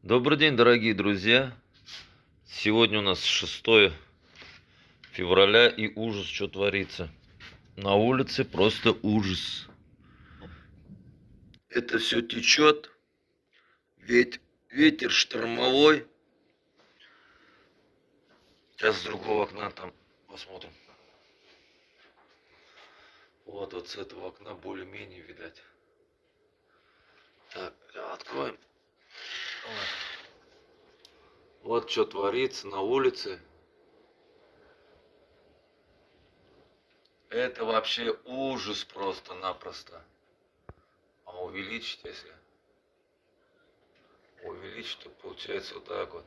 Добрый день, дорогие друзья! Сегодня у нас 6 февраля и ужас, что творится. На улице просто ужас. Это все течет, ведь ветер штормовой. Сейчас с другого окна там посмотрим. Вот с этого окна более-менее видать. Так, откроем. Вот что творится на улице. Это вообще ужас просто-напросто. А увеличить, если увеличить, то получается вот так вот.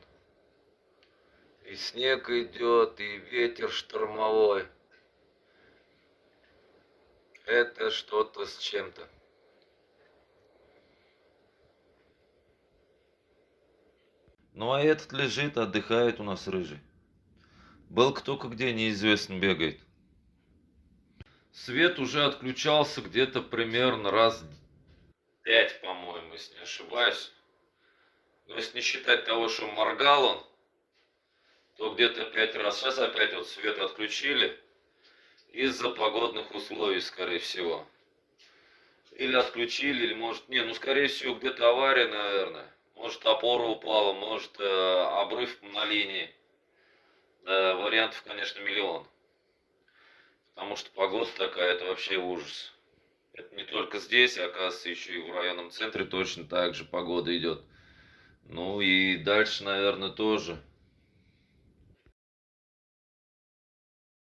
И снег идет, и ветер штормовой. Это что-то с чем-то. Ну а этот лежит, отдыхает у нас рыжий. Был кто-то где, неизвестно, бегает. Свет уже отключался где-то примерно раз 5, по-моему, если не ошибаюсь. Но если не считать того, что моргал он, то где-то 5 раз. Сейчас опять вот свет отключили. Из-за погодных условий, скорее всего. Или отключили, или может... Не, ну скорее всего где-то авария, наверное. Может опора упала, может обрыв на линии. Вариантов, конечно, миллион. Потому что погода такая, это вообще ужас. Это не только здесь, оказывается, еще и в районном центре точно так же погода идет. Ну и дальше, наверное, тоже.